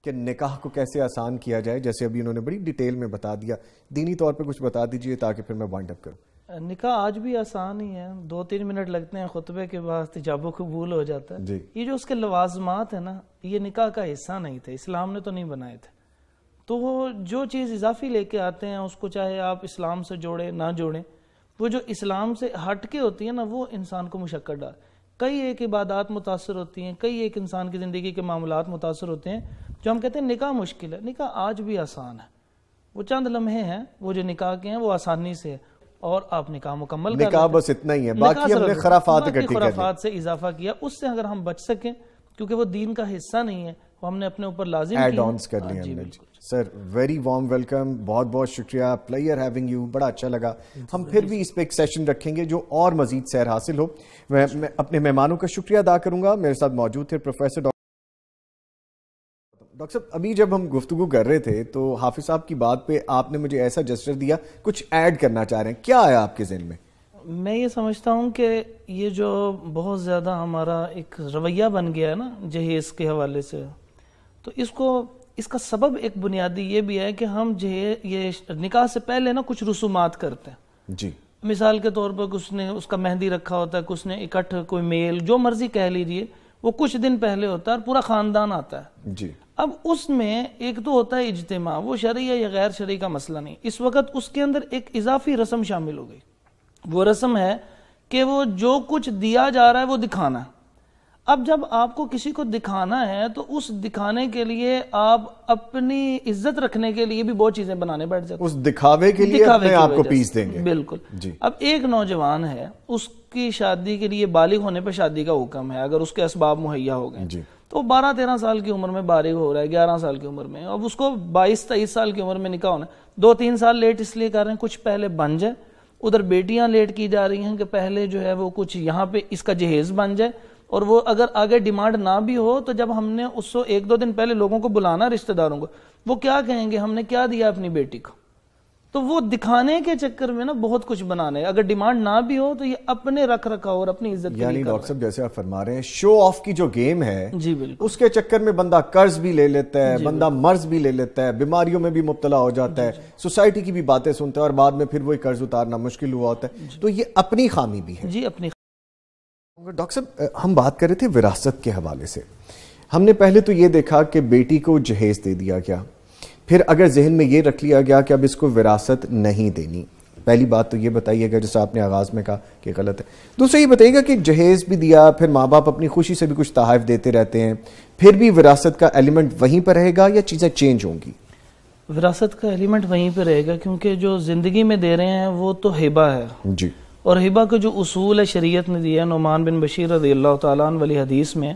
کہ نکاح کو کیسے آسان کیا جائے، جیسے ابھی انہوں نے بڑی ڈیٹیل میں بتا دیا، دینی طور پہ کچھ بتا دیجئے تاکہ پھر میں وائنڈ اپ کروں۔ نکاح آج بھی آسان ہی ہے، 2-3 منٹ لگتے ہیں، خطبے کے بعد ایجاب و قبول ہو جاتا ہے۔ یہ جو اس کے لوازمات ہیں نا، یہ نکاح کا حصہ نہیں تھے، اسلام نے تو نہیں بنائے تھے۔ تو وہ جو چیز اضافی لے کے آتے ہیں، اس کو چاہے آپ اسلام سے جوڑیں نہ جوڑیں، وہ جو اسلام سے ہٹ کے ہوتی ہے نا، وہ انسان کو مشقت ڈال۔ کئی ایک عبادات متاثر ہوتی ہیں، کئی ایک انسان کی زندگی کے معاملات متاثر ہوتے ہیں، جو ہم کہتے ہیں نکاح مشکل ہے۔ نکاح آج بھی آسان ہے، وہ چند لمحے ہیں وہ جو نکاح کے ہیں وہ آسانی سے ہے، اور آپ نکاح مکمل کر نکاح بس اتنا ہی ہے، باقی ہم نے خرافات اکٹھی کر لی، خرافات سے اضافہ کیا، اس سے اگر ہم بچ سکیں، کیونکہ وہ دین کا حصہ نہیں ہے، وہ ہم نے اپنے اوپر لازم ایڈ آنز کر لیے ہم نے۔ سر ویری وارم ویلکم، بہت بہت شکریہ، پلیئر ہیونگ یو، بڑا اچھا لگا۔ ہم پھر بھی اس پہ ایک سیشن رکھیں گے جو اور مزید سیر حاصل ہو۔ میں اپنے مہمانوں کا شکریہ ادا کروں گا، میرے ساتھ موجود تھے پروفیسر ڈاکٹر صاحب۔ ابھی جب ہم گفتگو کر رہے تھے تو حافظ صاحب کی بات پہ آپ نے مجھے ایسا جسچر دیا، کچھ ایڈ کرنا چاہ رہے ہیں، کیا آیا آپ کے ذہن میں؟ میں یہ سمجھتا ہوں کہ یہ جو بہت زیادہ ہمارا ایک رویہ بن گیا ہے نا جہیز کے حوالے سے، تو اس کا سبب ایک بنیادی یہ بھی ہے کہ ہم یہ نکاح سے پہلے نا کچھ رسومات کرتے ہیں۔ جی، مثال کے طور پر کچھ نے اس کا مہندی رکھا ہوتا ہے، کچھ نے اکٹھ کوئی میل جو مرضی کہہ لیجئے، وہ کچھ دن پہلے ہوتا ہے اور پورا خاندان آتا ہے۔ جی، اب اس میں ایک تو ہوتا ہے اجتماع، وہ شرعی ہے یا غیر شرعی کا مسئلہ نہیں، اس وقت اس کے اندر ایک اضافی رسم شامل ہو گئی۔ وہ رسم ہے کہ وہ جو کچھ دیا جا رہا ہے وہ دکھانا ہے۔ اب جب آپ کو کسی کو دکھانا ہے تو اس دکھانے کے لیے آپ اپنی عزت رکھنے کے لیے بھی بہت چیزیں بنانے بیٹھ جاتے ہیں، اس دکھاوے کے لیے اپنے آپ کو پیس دیں گے۔ بالکل۔ جی، اب ایک نوجوان ہے، اس کی شادی کے لیے بالغ ہونے پہ شادی کا حکم ہے، اگر اس کے اسباب مہیا ہو گئے تو 12-13 سال کی عمر میں بالغ ہو رہا ہے، 11 سال کی عمر میں، اب اس کو 22-23 سال کی عمر میں نکاح ہونا ہے۔ 2-3 سال لیٹ اس لیے کر رہے ہیں کچھ پہلے بن جائے، ادھر بیٹیاں لیٹ کی جا رہی ہیں کہ پہلے جو ہے وہ کچھ یہاں پہ اس کا جہیز بن جائے، اور وہ اگر آگے ڈیمانڈ نہ بھی ہو تو جب ہم نے اس کو 1-2 دن پہلے لوگوں کو بلانا رشتہ داروں کو، وہ کیا کہیں گے ہم نے کیا دیا اپنی بیٹی کو؟ تو وہ دکھانے کے چکر میں نا بہت کچھ بنانا ہے، اگر ڈیمانڈ نہ بھی ہو تو یہ اپنے رکھ رکھاؤ اور اپنی عزت کے لیے۔ یعنی ڈاکٹر صاحب جیسے آپ فرما رہے ہیں شو آف کی جو گیم ہے، جی بالکل، اس کے چکر میں بندہ قرض بھی لے لیتا ہے، بندہ مرض بھی لے لیتا ہے، بیماریوں میں بھی مبتلا ہو جاتا ہے، سوسائٹی کی بھی باتیں سنتا ہے اور بعد میں پھر وہی قرض اتارنا مشکل ہوا ہوتا ہے، تو یہ اپنی خامی بھی ہے۔ جی اپنی۔ ڈاکٹر صاحب ہم بات کر رہے تھے وراثت کے حوالے سے، ہم نے پہلے تو یہ دیکھا کہ بیٹی کو جہیز دے دیا گیا، پھر اگر ذہن میں یہ رکھ لیا گیا کہ اب اس کو وراثت نہیں دینی، پہلی بات تو یہ بتائیے گا جیسے آپ نے آغاز میں کہا کہ غلط ہے، دوسرا یہ بتائیے گا کہ جہیز بھی دیا، پھر ماں باپ اپنی خوشی سے بھی کچھ تحائف دیتے رہتے ہیں، پھر بھی وراثت کا ایلیمنٹ وہیں پر رہے گا یا چیزیں چینج ہوں گی؟ وراثت کا ایلیمنٹ وہیں پہ رہے گا، کیونکہ جو زندگی میں دے رہے ہیں وہ تو ہبہ ہے، جی، اور ہبہ کا جو اصول ہے شریعت نے دیا ہے، نعمان بن بشیر رضی اللہ تعالیٰ عنہ والی حدیث میں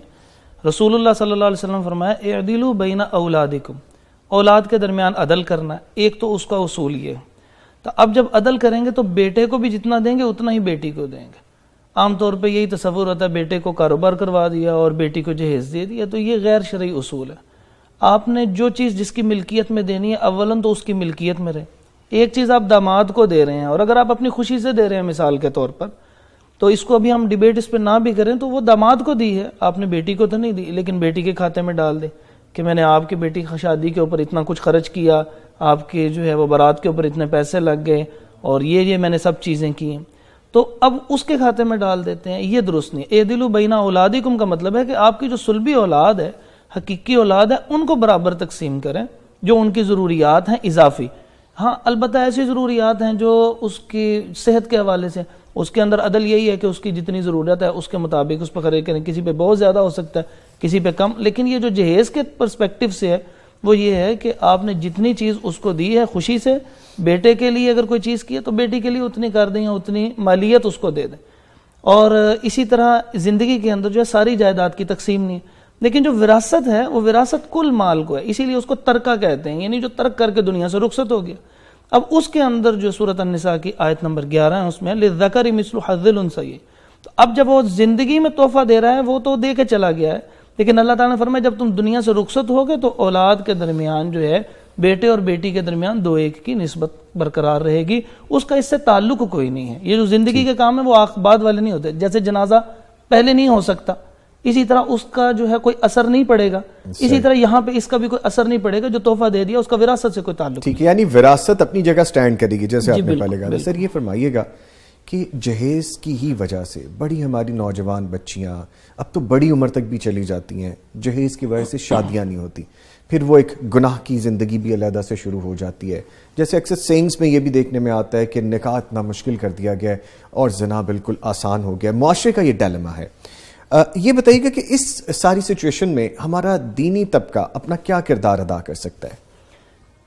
رسول اللہ صلی اللہ علیہ وسلم فرمایا اعدلوا بین اولادکم، اولاد کے درمیان عدل کرنا ہے، ایک تو اس کا اصول یہ ہے۔ تو اب جب عدل کریں گے تو بیٹے کو بھی جتنا دیں گے اتنا ہی بیٹی کو دیں گے۔ عام طور پہ یہی تصور ہوتا ہے بیٹے کو کاروبار کروا دیا اور بیٹی کو جہیز دے دیا، تو یہ غیر شرعی اصول ہے۔ آپ نے جو چیز جس کی ملکیت میں دینی ہے اولاً تو اس کی ملکیت میں رہے۔ ایک چیز آپ داماد کو دے رہے ہیں اور اگر آپ اپنی خوشی سے دے رہے ہیں مثال کے طور پر، تو اس کو ابھی ہم ڈیبیٹ اس پہ نہ بھی کریں تو وہ داماد کو دی ہے، آپ نے بیٹی کو تو نہیں دی، لیکن بیٹی کے کھاتے میں ڈال دیں کہ میں نے آپ کی بیٹی کی شادی کے اوپر اتنا کچھ خرچ کیا، آپ کے جو ہے وہ بارات کے اوپر اتنے پیسے لگ گئے اور یہ میں نے سب چیزیں کی ہیں، تو اب اس کے کھاتے میں ڈال دیتے ہیں۔ یہ درست نہیں۔ اعدلوا بین اولادکم کا مطلب ہے کہ آپ کی جو صلبی اولاد ہے، حقیقی اولاد ہے، ان کو برابر تقسیم کریں جو ان کی ضروریات ہیں اضافی۔ ہاں البتہ ایسی ضروریات ہیں جو اس کی صحت کے حوالے سے، اس کے اندر عدل یہی ہے کہ اس کی جتنی ضرورت ہے اس کے مطابق اس پہ خرچ کریں، کسی پہ بہت زیادہ ہو سکتا ہے کسی پہ کم، لیکن یہ جو جہیز کے پرسپیکٹیو سے ہے وہ یہ ہے کہ آپ نے جتنی چیز اس کو دی ہے خوشی سے، بیٹے کے لیے اگر کوئی چیز کی ہے تو بیٹی کے لیے اتنی کر دیں یا اتنی مالیت اس کو دے دیں، اور اسی طرح زندگی کے اندر جو ہے ساری جائیداد کی تقسیم نہیں ہے۔ لیکن جو وراثت ہے وہ وراثت کل مال کو ہے، اسی لیے اس کو ترکہ کہتے ہیں، یعنی جو ترک کر کے دنیا سے رخصت ہو گیا۔ اب اس کے اندر جو سورۃ النساء کی آیت نمبر 11 ہے اس میں للذکر مثل حظ الانثیین، تو اب جب وہ زندگی میں تحفہ دے رہا ہے وہ تو دے کے چلا گیا ہے، لیکن اللہ تعالیٰ نے فرمایا جب تم دنیا سے رخصت ہوگے تو اولاد کے درمیان جو ہے بیٹے اور بیٹی کے درمیان 2-1 کی نسبت برقرار رہے گی، اس کا اس سے تعلق کوئی نہیں ہے۔ یہ جو زندگی کے کام ہے وہ بعد والے نہیں ہوتے، جیسے جنازہ پہلے نہیں ہو سکتا اسی طرح اس کا جو ہے کوئی اثر نہیں پڑے گا، اسی طرح یہاں پہ اس کا بھی کوئی اثر نہیں پڑے گا، جو تحفہ دے دیا اس کا وراثت سے کوئی تعلق ٹھیک ہے، یعنی وراثت اپنی جگہ سٹینڈ کرے گی جیسے آپ نے پہلے کہا. سر یہ فرمائیے گا کہ جہیز کی ہی وجہ سے بڑی ہماری نوجوان بچیاں اب تو بڑی عمر تک بھی چلی جاتی ہیں، جہیز کی وجہ سے شادیاں نہیں ہوتی، پھر وہ ایک گناہ کی زندگی بھی علیحدہ سے شروع ہو جاتی ہے. جیسے اکثر سینگز میں یہ بھی دیکھنے میں آتا ہے کہ نکاح اتنا مشکل کر دیا گیا ہے اور زنا بالکل آسان ہو گیا. معاشرے کا یہ ڈیلیما ہے. یہ بتائیے گا کہ اس ساری سچویشن میں ہمارا دینی طبقہ اپنا کیا کردار ادا کر سکتا ہے؟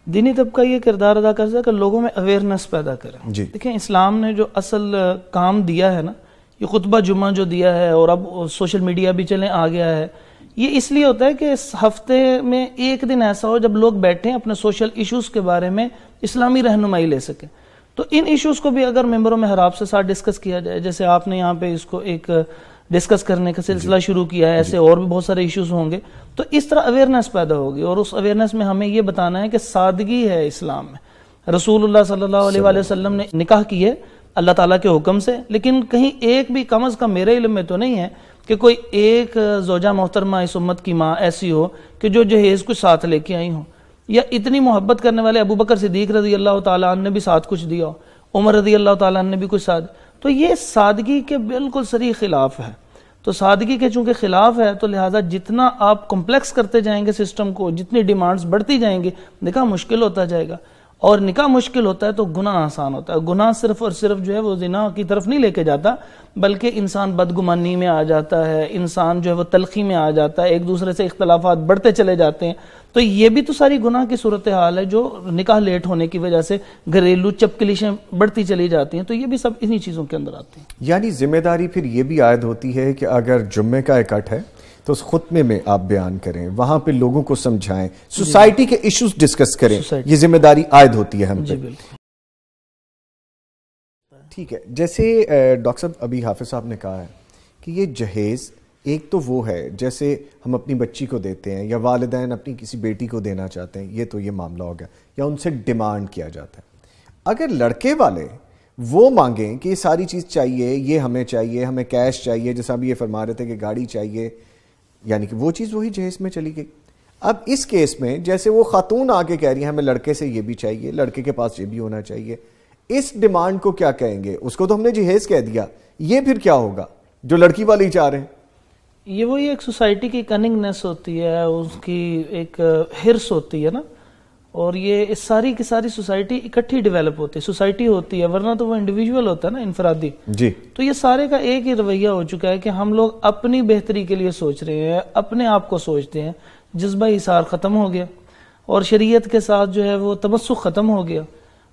دینی طبقہ یہ کردار ادا کر سکتا ہے کہ لوگوں میں اویئرنیس پیدا کرے. دیکھیں اسلام نے جو اصل کام دیا ہے نا، یہ خطبہ جمعہ جو دیا ہے اور اب سوشل میڈیا بھی چلیں آ گیا ہے، یہ اس لیے ہوتا ہے کہ اس ہفتے میں ایک دن ایسا ہو جب لوگ بیٹھیں اپنے سوشل ایشوز کے بارے میں اسلامی رہنمائی لے سکیں. تو ان ایشوز کو بھی اگر ممبروں میں محراب سے ساتھ ڈسکس کیا جائے، جیسے آپ نے یہاں پہ اس کو ایک ڈسکس کرنے کا سلسلہ شروع کیا ہے، ایسے اور بھی بہت سارے ایشوز ہوں گے، تو اس طرح اویئرنیس پیدا ہوگی. اور اس اویئرنیس میں ہمیں یہ بتانا ہے کہ سادگی ہے اسلام میں. رسول اللہ صلی اللہ علیہ وآلہ وسلم نے نکاح کی ہے اللہ تعالیٰ کے حکم سے، لیکن کہیں ایک بھی کم از کم میرے علم میں تو نہیں ہے کہ کوئی ایک زوجہ محترمہ اس امت کی ماں ایسی ہو کہ جو جہیز کچھ ساتھ لے کے آئی ہو، یا اتنی محبت کرنے والے ابو بکر صدیق رضی اللہ تعالیٰ عنہ نے بھی ساتھ کچھ دیا ہو، عمر رضی اللہ تعالیٰ عنہ نے بھی کچھ ساتھ. تو یہ سادگی کے بالکل صریح خلاف ہے. تو سادگی کے چونکہ خلاف ہے تو لہٰذا جتنا آپ کمپلیکس کرتے جائیں گے سسٹم کو، جتنی ڈیمانڈز بڑھتی جائیں گے، نکاح مشکل ہوتا جائے گا. اور نکاح مشکل ہوتا ہے تو گناہ آسان ہوتا ہے. گناہ صرف اور صرف جو ہے وہ زنا کی طرف نہیں لے کے جاتا، بلکہ انسان بدگمانی میں آ جاتا ہے، انسان جو ہے وہ تلخی میں آ جاتا ہے، ایک دوسرے سے اختلافات بڑھتے چلے جاتے ہیں. تو یہ بھی تو ساری گناہ کی صورتحال ہے جو نکاح لیٹ ہونے کی وجہ سے گھریلو چپکلیشیں بڑھتی چلی جاتی ہیں. تو یہ بھی سب انہی چیزوں کے اندر آتے ہیں. یعنی ذمہ داری پھر یہ بھی عائد ہوتی ہے کہ اگر جمعے کا اکٹھ ہے تو اس خطبے میں آپ بیان کریں، وہاں پہ لوگوں کو سمجھائیں، سوسائٹی کے ایشوز ڈسکس کریں، یہ ذمہ داری عائد ہوتی ہے ہم پہ. ٹھیک ہے. جیسے ڈاکٹر صاحب ابھی حافظ صاحب نے کہا ہے کہ یہ جہیز ایک تو وہ ہے جیسے ہم اپنی بچی کو دیتے ہیں یا والدین اپنی کسی بیٹی کو دینا چاہتے ہیں، یہ تو یہ معاملہ ہو گیا، یا ان سے ڈیمانڈ کیا جاتا ہے. اگر لڑکے والے وہ مانگیں کہ یہ ساری چیز چاہیے، یہ ہمیں چاہیے، ہمیں کیش چاہیے، جیسا ابھی یہ فرما رہے تھے کہ گاڑی چاہیے، یعنی کہ وہ چیز وہی جہیز میں چلی گئی. اب اس کیس میں جیسے وہ خاتون آگے کہہ رہی ہیں ہمیں لڑکے سے یہ بھی چاہیے، لڑکے کے پاس یہ بھی ہونا چاہیے، اس ڈیمانڈ کو کیا کہیں گے؟ اس کو تو ہم نے جہیز کہہ دیا، یہ پھر کیا ہوگا جو لڑکی والے چاہ رہے ہیں؟ یہ وہی ایک سوسائٹی کی کننگنیس ہوتی ہے، اس کی ایک ہرس ہوتی ہے نا. اور یہ ساری کی ساری سوسائٹی اکٹھی ڈیولپ ہوتی ہے، سوسائٹی ہوتی ہے، ورنہ تو وہ انڈیویجول ہوتا ہے نا، انفرادی. جی. تو یہ سارے کا ایک ہی رویہ ہو چکا ہے کہ ہم لوگ اپنی بہتری کے لیے سوچ رہے ہیں، اپنے آپ کو سوچتے ہیں. جذبہ اثار ختم ہو گیا اور شریعت کے ساتھ جو ہے وہ تمسک ختم ہو گیا.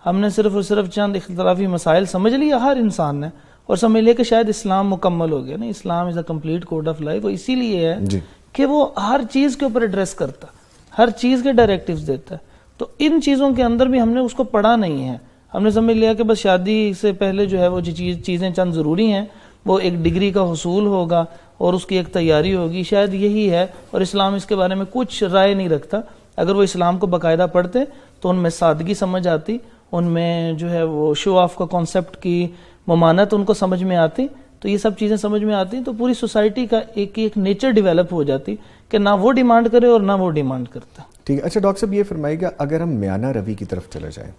ہم نے صرف اور صرف چند اختلافی مسائل سمجھ لیا ہر انسان نے، اور سمجھ لیا کہ شاید اسلام مکمل ہو گیا. نہیں، Islam is a complete code of life. وہ اسی لیے ہے کہ وہ ہر چیز کے اوپر ایڈریس کرتا، ہر چیز کے ڈائریکٹیوز دیتا ہے. تو ان چیزوں کے اندر بھی ہم نے اس کو پڑھا نہیں ہے. ہم نے سمجھ لیا کہ بس شادی سے پہلے جو ہے وہ چیزیں چند ضروری ہیں، وہ ایک ڈگری کا حصول ہوگا اور اس کی ایک تیاری ہوگی، شاید یہی ہے. اور اسلام اس کے بارے میں کچھ رائے نہیں رکھتا. اگر وہ اسلام کو باقاعدہ پڑھتے تو ان میں سادگی سمجھ آتی، ان میں جو ہے وہ شو آف کا کانسیپٹ کی ممانت ان کو سمجھ میں آتی. تو یہ سب چیزیں سمجھ میں آتی تو پوری سوسائٹی کا ایک نیچر ڈیولپ ہو جاتی کہ نہ وہ ڈیمانڈ کرے اور نہ وہ ڈیمانڈ کرتا. ٹھیک ہے. اچھا ڈاکٹر صاحب یہ فرمائے گا، اگر ہم میانہ روی کی طرف چلے جائیں،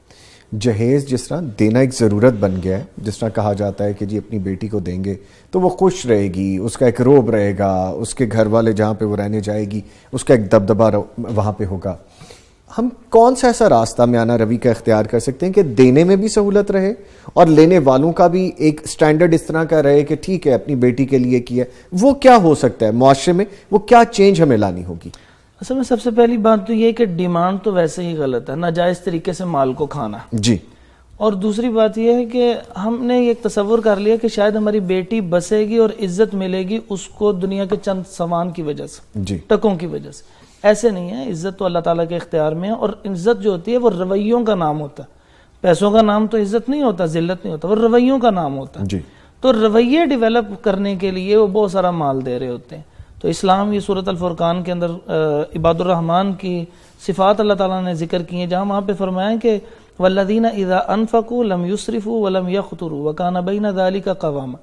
جہیز جس طرح دینا ایک ضرورت بن گیا ہے، جس طرح کہا جاتا ہے کہ جی اپنی بیٹی کو دیں گے تو وہ خوش رہے گی، اس کا ایک روب رہے گا، اس کے گھر والے جہاں پہ وہ رہنے جائے گی اس کا ایک دبدبہ وہاں پہ ہوگا. ہم کون سا ایسا راستہ میانہ روی کا اختیار کر سکتے ہیں کہ دینے میں بھی سہولت رہے اور لینے والوں کا بھی ایک سٹینڈرڈ اس طرح کا رہے کہ ٹھیک ہے اپنی بیٹی کے لیے کیا؟ وہ کیا ہو سکتا ہے معاشرے میں، وہ کیا چینج ہمیں لانی ہوگی؟ اصل میں سب سے پہلی بات تو یہ کہ ڈیمانڈ تو ویسے ہی غلط ہے، ناجائز طریقے سے مال کو کھانا. جی. اور دوسری بات یہ ہے کہ ہم نے ایک تصور کر لیا کہ شاید ہماری بیٹی بسے گی اور عزت ملے گی اس کو دنیا کے چند سامان کی وجہ سے، جی، ٹکوں کی وجہ سے. ایسے نہیں ہے. عزت تو اللہ تعالیٰ کے اختیار میں ہے، اور عزت جو ہوتی ہے وہ رویوں کا نام ہوتا ہے. پیسوں کا نام تو عزت نہیں ہوتا، ذلت نہیں ہوتا، وہ رویوں کا نام ہوتا ہے. جی. تو رویے ڈیولپ کرنے کے لیے وہ بہت سارا مال دے رہے ہوتے ہیں. تو اسلام یہ سورۃ الفرقان کے اندر عباد الرحمن کی صفات اللہ تعالیٰ نے ذکر کی ہیں، جہاں وہاں پہ فرمایا کہ والذین اذا انفقوا لم یسرفوا ولم یقتروا وکان بین ذلک قواما.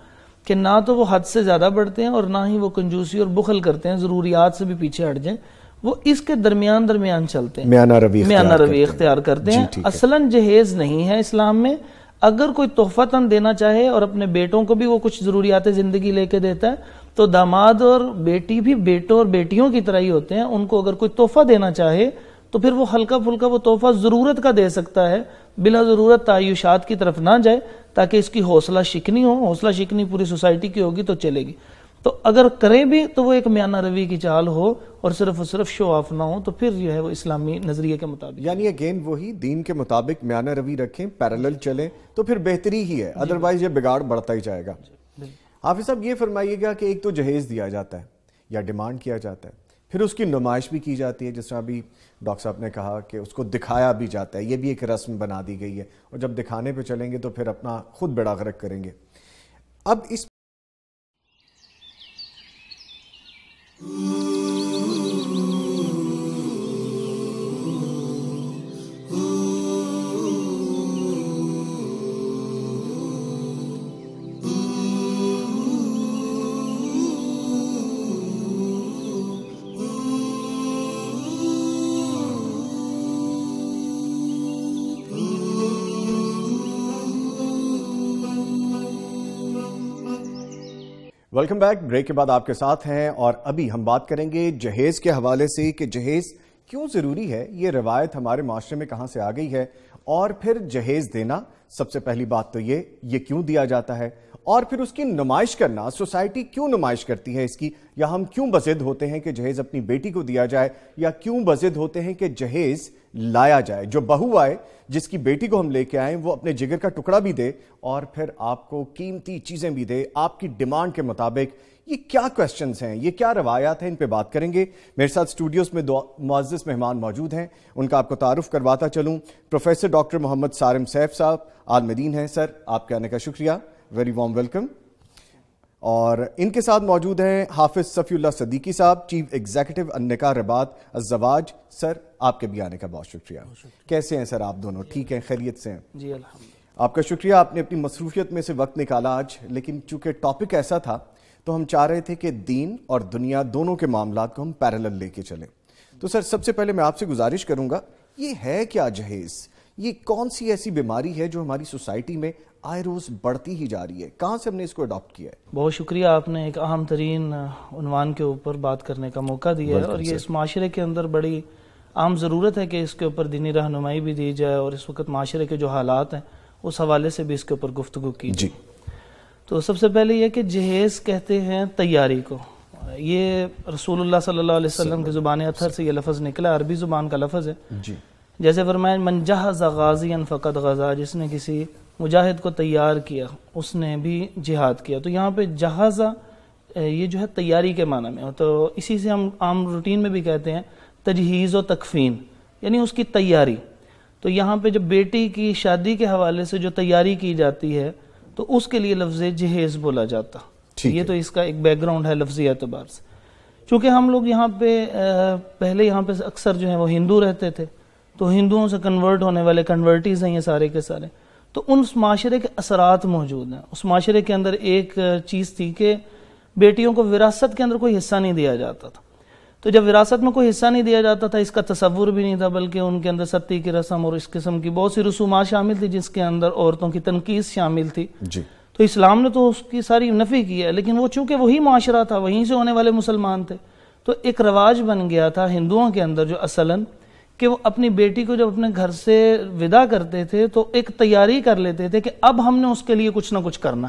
کہ نہ تو وہ حد سے زیادہ بڑھتے ہیں اور نہ ہی وہ کنجوسی اور بخل کرتے ہیں، ضروریات سے بھی پیچھے ہٹ جائیں، وہ اس کے درمیان چلتے ہیں، میانہ روی اختیار کرتے ہیں۔ اصلاً جہیز نہیں ہے اسلام میں۔ اگر کوئی تحفتاً دینا چاہے اور اپنے بیٹوں کو بھی وہ کچھ ضروریات زندگی لے کے دیتا ہے تو داماد اور بیٹی بھی بیٹوں اور بیٹیوں کی طرح ہی ہوتے ہیں۔ ان کو اگر کوئی تحفہ دینا چاہے تو پھر وہ ہلکا پھلکا وہ تحفہ ضرورت کا دے سکتا ہے، بلا ضرورت تعیشات کی طرف نہ جائے، تاکہ اس کی حوصلہ شکنی ہو۔ حوصلہ شکنی پوری سوسائٹی کی ہوگی تو چلے گی۔ تو اگر کریں بھی تو وہ ایک میانہ روی کی چال ہو اور صرف شو آف نہ ہو، تو پھر جو ہے وہ اسلامی نظریے کے مطابق، یعنی اگین وہی دین کے مطابق میانہ روی رکھیں، پیرالل چلیں تو پھر بہتری ہی ہے، ادروائز یہ بگاڑ بڑھتا ہی جائے گا۔ حافظ صاحب یہ فرمائیے گا کہ ایک تو جہیز دیا جاتا ہے یا ڈیمانڈ کیا جاتا ہے، پھر اس کی نمائش بھی کی جاتی ہے، جس طرح ابھی ڈاکٹر صاحب نے کہا کہ اس کو دکھایا بھی جاتا ہے، یہ بھی ایک رسم بنا دی گئی ہے، اور جب دکھانے پہ چلیں گے تو پھر اپنا خود بیڑا غرق کریں گے۔ اب اس ویلکم بیک، بریک کے بعد آپ کے ساتھ ہیں، اور ابھی ہم بات کریں گے جہیز کے حوالے سے کہ جہیز کیوں ضروری ہے، یہ روایت ہمارے معاشرے میں کہاں سے آ گئی ہے، اور پھر جہیز دینا، سب سے پہلی بات تو یہ کیوں دیا جاتا ہے، اور پھر اس کی نمائش کرنا، سوسائٹی کیوں نمائش کرتی ہے اس کی، یا ہم کیوں بضد ہوتے ہیں کہ جہیز اپنی بیٹی کو دیا جائے، یا کیوں بضد ہوتے ہیں کہ جہیز لایا جائے، جو بہو آئے جس کی بیٹی کو ہم لے کے آئیں وہ اپنے جگر کا ٹکڑا بھی دے اور پھر آپ کو قیمتی چیزیں بھی دے آپ کی ڈیمانڈ کے مطابق۔ یہ کیا کویسچنز ہیں، یہ کیا روایات ہیں، ان پہ بات کریں گے۔ میرے ساتھ اسٹوڈیوز میں دو معزز مہمان موجود ہیں، ان کا آپ کو تعارف کرواتا چلوں۔ پروفیسر ڈاکٹر محمد صارم سیف صاحب عالمدین ہیں۔ سر، آپ کے آنے کا شکریہ، ویری وارم ویلکم۔ اور ان کے ساتھ موجود ہیں حافظ صفی اللہ صدیقی صاحب، چیف ایگزیکٹو النکاح رباط الزواج۔ سر، آپ کے بھی آنے کا بہت شکریہ۔ کیسے ہیں سر آپ دونوں؟ ٹھیک ہیں، خیریت سے ہیں؟ جی الحمدللہ۔ آپ کا شکریہ، آپ نے اپنی مصروفیت میں سے وقت نکالا آج، لیکن چونکہ ٹاپک ایسا تھا تو ہم چاہ رہے تھے کہ دین اور دنیا دونوں کے معاملات کو ہم پیرالل لے کے چلیں۔ تو سر، سب سے پہلے میں آپ سے گزارش کروں گا، یہ ہے کیا جہیز؟ یہ کون سی ایسی بیماری ہے جو ہماری سوسائٹی میں آئے روز بڑھتی ہی جا رہی ہے؟ کہاں سے ہم نے اس کو اڈاپٹ کیا ہے؟ بہت شکریہ، آپ نے ایک اہم ترین عنوان کے اوپر بات کرنے کا موقع دیا ہے، اور یہ اس معاشرے کے اندر بڑی عام ضرورت ہے کہ اس کے اوپر دینی رہنمائی بھی دی جائے، اور اس وقت معاشرے کے جو حالات ہیں اس حوالے سے بھی اس کے اوپر گفتگو کی جائے۔ تو سب سے پہلے یہ کہ جہیز کہتے ہیں تیاری کو، یہ رسول اللہ صلی اللہ علیہ وسلم کی زبان اطہر سے یہ لفظ نکلا، عربی زبان کا لفظ ہے۔ جیسے فرمایا من جہز غازیا فقد غزا، جس نے کسی مجاہد کو تیار کیا اس نے بھی جہاد کیا۔ تو یہاں پہ جہازہ یہ جو ہے تیاری کے معنی میں، تو اسی سے ہم عام روٹین میں بھی کہتے ہیں تجہیز و تکفین، یعنی اس کی تیاری۔ تو یہاں پہ جب بیٹی کی شادی کے حوالے سے جو تیاری کی جاتی ہے تو اس کے لیے لفظ جہیز بولا جاتا۔ یہ تو اس کا ایک بیک گراؤنڈ ہے لفظی اعتبار سے۔ چونکہ ہم لوگ یہاں پہ پہلے یہاں پہ اکثر جو ہے وہ ہندو رہتے تھے، تو ہندوؤں سے کنورٹ ہونے والے کنورٹیز ہیں یہ سارے کے سارے، تو ان معاشرے کے اثرات موجود ہیں۔ اس معاشرے کے اندر ایک چیز تھی کہ بیٹیوں کو وراثت کے اندر کوئی حصہ نہیں دیا جاتا تھا۔ تو جب وراثت میں کوئی حصہ نہیں دیا جاتا تھا، اس کا تصور بھی نہیں تھا، بلکہ ان کے اندر ستی کی رسم اور اس قسم کی بہت سی رسومات شامل تھی جس کے اندر عورتوں کی تنقید شامل تھی۔ تو اسلام نے تو اس کی ساری نفی کی ہے، لیکن وہ چونکہ وہی معاشرہ تھا، وہیں سے ہونے والے مسلمان تھے، تو ایک رواج بن گیا تھا ہندوؤں کے اندر جو اصلاً کہ وہ اپنی بیٹی کو جب اپنے گھر سے ودا کرتے تھے تو ایک تیاری کر لیتے تھے کہ اب ہم نے اس کے لیے کچھ نہ کچھ کرنا،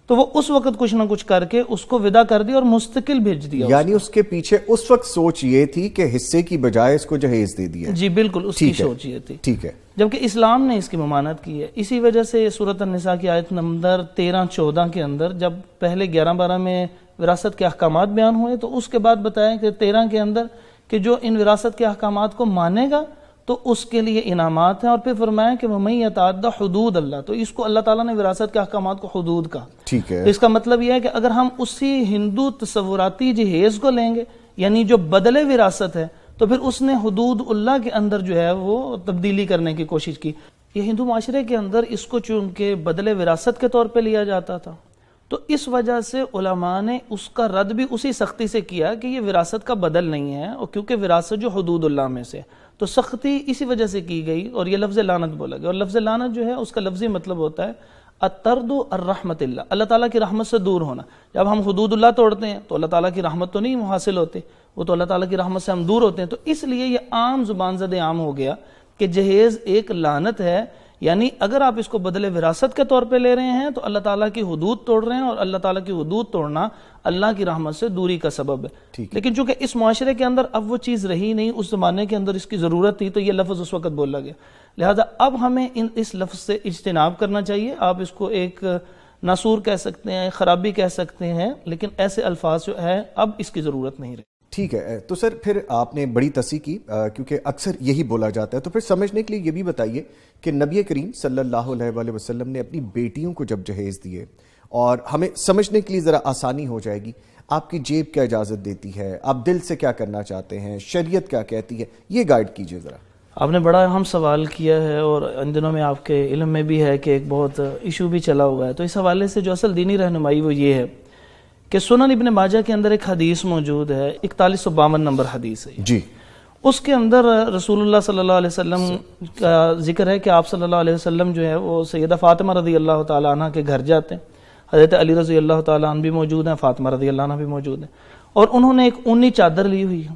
تو وہ اس وقت کچھ نہ کچھ کر کے اس کو ودا کر دیا اور مستقل بھیج دیا۔ یعنی اس کے پیچھے اس وقت سوچ یہ تھی کہ حصے کی بجائے اس کو جہیز دے دیا۔ جی بالکل، اس کی سوچ یہ تھی، ٹھیک ہے، جبکہ اسلام نے اس کی ممانعت کی ہے۔ اسی وجہ سے سورۃ النساء کی آیت نمبر 13-14 کے اندر جب پہلے 11-12 میں وراثت کے احکامات بیان ہوئے تو اس کے بعد بتایا کہ 13 کے اندر کہ جو ان وراثت کے احکامات کو مانے گا تو اس کے لیے انعامات ہیں، اور پھر فرمایا کہ وَمَن يَتَعَدَّ حُدُودَ اللَّهِ، تو اس کو اللہ تعالیٰ نے وراثت کے احکامات کو حدود کہا۔ ٹھیک ہے، تو اس کا مطلب یہ ہے کہ اگر ہم اسی ہندو تصوراتی جہیز کو لیں گے، یعنی جو بدل وراثت ہے، تو پھر اس نے حدود اللہ کے اندر جو ہے وہ تبدیلی کرنے کی کوشش کی۔ یہ ہندو معاشرے کے اندر اس کو چونکہ بدل وراثت کے طور پہ لیا جاتا تھا، تو اس وجہ سے علماء نے اس کا رد بھی اسی سختی سے کیا کہ یہ وراثت کا بدل نہیں ہے، اور کیونکہ وراثت جو حدود اللہ میں سے، تو سختی اسی وجہ سے کی گئی، اور یہ لفظ لعنت بولا گیا۔ اور لفظ لعنت جو ہے اس کا لفظی مطلب ہوتا ہے الطرد الرحمت اللہ، اللہ تعالیٰ کی رحمت سے دور ہونا۔ جب ہم حدود اللہ توڑتے ہیں تو اللہ تعالیٰ کی رحمت تو نہیں حاصل ہوتی، وہ تو اللہ تعالیٰ کی رحمت سے ہم دور ہوتے ہیں۔ تو اس لیے یہ عام زبان زد عام ہو گیا کہ جہیز ایک لعنت ہے، یعنی اگر آپ اس کو بدلے وراثت کے طور پہ لے رہے ہیں تو اللہ تعالیٰ کی حدود توڑ رہے ہیں، اور اللہ تعالیٰ کی حدود توڑنا اللہ کی رحمت سے دوری کا سبب ہے۔ لیکن چونکہ اس معاشرے کے اندر اب وہ چیز رہی نہیں، اس زمانے کے اندر اس کی ضرورت تھی، تو یہ لفظ اس وقت بولا گیا، لہذا اب ہمیں اس لفظ سے اجتناب کرنا چاہیے۔ آپ اس کو ایک ناسور کہہ سکتے ہیں، خرابی کہہ سکتے ہیں، لیکن ایسے الفاظ جو ہے اب اس کی ضرورت نہیں رہی۔ ٹھیک ہے، تو سر پھر آپ نے بڑی تصحیح کی، کیونکہ اکثر یہی بولا جاتا ہے، تو پھر سمجھنے کے لیے یہ بھی بتائیے کہ نبی کریم صلی اللہ علیہ وآلہ وسلم نے اپنی بیٹیوں کو جب جہیز دیے، اور ہمیں سمجھنے کے لیے ذرا آسانی ہو جائے گی، آپ کی جیب کیا اجازت دیتی ہے، آپ دل سے کیا کرنا چاہتے ہیں، شریعت کیا کہتی ہے، یہ گائیڈ کیجئے ذرا۔ آپ نے بڑا اہم سوال کیا ہے، اور ان دنوں میں آپ کے علم میں بھی ہے کہ ایک بہت ایشو بھی چلا ہوا ہے۔ تو اس حوالے سے جو اصل دینی رہنمائی وہ یہ ہے کہ سنن ابن ماجہ کے اندر ایک حدیث موجود ہے، 4152 نمبر حدیث ہے جی، اس کے اندر رسول اللہ صلی اللہ علیہ وسلم کا ذکر ہے کہ آپ صلی اللہ علیہ وسلم جو ہے وہ سیدہ فاطمہ رضی اللہ تعالیٰ عنہ کے گھر جاتے ہیں، حضرت علی رضی اللہ تعالیٰ عنہ بھی موجود ہیں، فاطمہ رضی اللہ عنہ بھی موجود ہیں، اور انہوں نے ایک اونی چادر لی ہوئی ہے،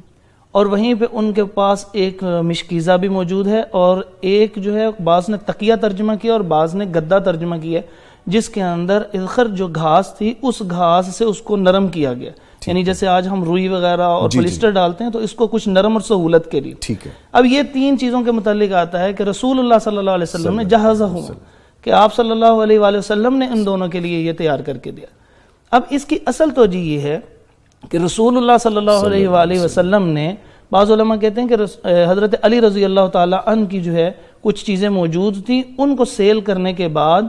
اور وہیں پہ ان کے پاس ایک مشکیزہ بھی موجود ہے، اور ایک جو ہے بعض نے تکیہ ترجمہ کیا اور بعض نے گدا ترجمہ کیا، جس کے اندر اذخر جو گھاس تھی اس گھاس سے اس کو نرم کیا گیا، یعنی جیسے آج ہم روئی وغیرہ اور پولیسٹر ڈالتے ہیں تو اس کو کچھ نرم اور سہولت کے لیے۔ ٹھیک ہے، اب یہ تین چیزوں کے متعلق آتا ہے کہ رسول اللہ صلی اللہ علیہ وسلم نے جہازہ ہوا، کہ آپ صلی اللہ علیہ وآلہ وسلم نے ان دونوں کے لیے یہ تیار کر کے دیا۔ اب اس کی اصل توجہ یہ ہے کہ رسول اللہ صلی اللہ علیہ وآلہ وسلم نے، بعض علماء کہتے ہیں کہ حضرت علی رضی اللہ تعالیٰ عنہ کی جو ہے کچھ چیزیں موجود تھیں، ان کو سیل کرنے کے بعد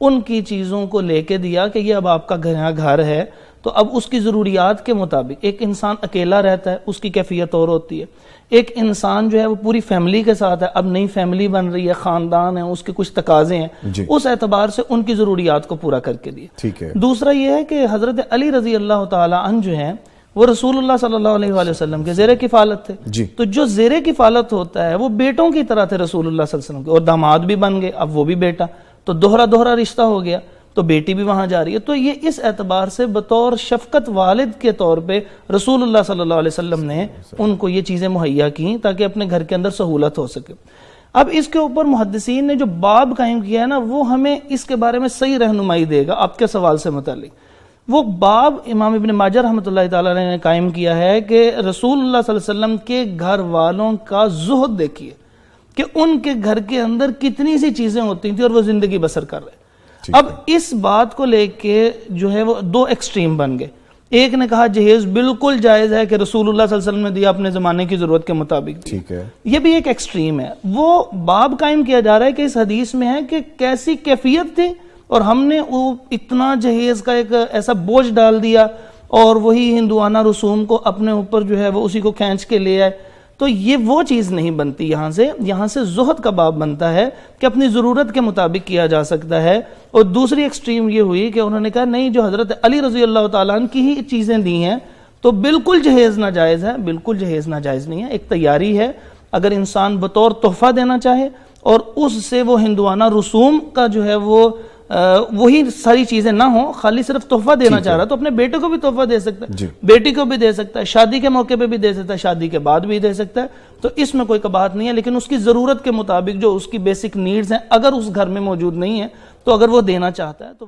ان کی چیزوں کو لے کے دیا کہ یہ اب آپ کا گھر ہے، تو اب اس کی ضروریات کے مطابق، ایک انسان اکیلا رہتا ہے اس کی کیفیت اور ہوتی ہے، ایک انسان جو ہے وہ پوری فیملی کے ساتھ ہے، اب نئی فیملی بن رہی ہے، خاندان ہے، اس کے کچھ تقاضے ہیں، اس اعتبار سے ان کی ضروریات کو پورا کر کے دیا۔ دوسرا یہ ہے کہ حضرت علی رضی اللہ تعالیٰ عنہ جو ہیں وہ رسول اللہ صلی اللہ علیہ وآلہ وسلم کے زیر کفالت تھے، تو جو زیر کفالت ہوتا ہے وہ بیٹوں کی طرح تھے رسول اللہ صلی اللہ علیہ وسلم کے، اور داماد بھی بن گئے، اب وہ بھی بیٹا، تو دوہرا رشتہ ہو گیا، تو بیٹی بھی وہاں جا رہی ہے، تو یہ اس اعتبار سے بطور شفقت والد کے طور پہ رسول اللہ صلی اللہ علیہ وسلم نے ان کو یہ چیزیں مہیا کی تاکہ اپنے گھر کے اندر سہولت ہو سکے۔ اب اس کے اوپر محدثین نے جو باب قائم کیا ہے نا، وہ ہمیں اس کے بارے میں صحیح رہنمائی دے گا آپ کے سوال سے متعلق۔ وہ باب امام ابن ماجہ رحمۃ اللہ تعالیٰ نے قائم کیا ہے کہ رسول اللہ صلی اللہ علیہ وسلم کے گھر والوں کا زہد دیکھیے کہ ان کے گھر کے اندر کتنی سی چیزیں ہوتی تھیں اور وہ زندگی بسر کر رہے۔ اب اس بات کو لے کے جو ہے وہ دو ایکسٹریم بن گئے، ایک نے کہا جہیز بالکل جائز ہے کہ رسول اللہ صلی اللہ علیہ وسلم نے دیا اپنے زمانے کی ضرورت کے مطابق، ٹھیک ہے، یہ بھی ایک ایکسٹریم ہے۔ وہ باب قائم کیا جا رہا ہے کہ اس حدیث میں ہے کہ کیسی کیفیت تھی، اور ہم نے وہ اتنا جہیز کا ایک ایسا بوجھ ڈال دیا اور وہی ہندوانہ رسوم کو اپنے اوپر جو ہے وہ اسی کو کھینچ کے لے آئے، تو یہ وہ چیز نہیں بنتی۔ یہاں سے زہد کا باب بنتا ہے کہ اپنی ضرورت کے مطابق کیا جا سکتا ہے۔ اور دوسری ایکسٹریم یہ ہوئی کہ انہوں نے کہا نہیں، جو حضرت علی رضی اللہ تعالیٰ عنہ کی ہی چیزیں دی ہیں تو بالکل جہیز ناجائز ہے۔ بالکل جہیز ناجائز نہیں ہے، ایک تیاری ہے، اگر انسان بطور تحفہ دینا چاہے اور اس سے وہ ہندوانہ رسوم کا جو ہے وہ وہی ساری چیزیں نہ ہوں، خالی صرف تحفہ دینا چاہ رہا تو اپنے بیٹے کو بھی تحفہ دے سکتا ہے، بیٹی کو بھی دے سکتا ہے، شادی کے موقع پہ بھی دے سکتا ہے، شادی کے بعد بھی دے سکتا ہے، تو اس میں کوئی قباحت نہیں ہے، لیکن اس کی ضرورت کے مطابق جو اس کی بیسک نیڈز ہیں اگر اس گھر میں موجود نہیں ہے تو اگر وہ دینا چاہتا ہے تو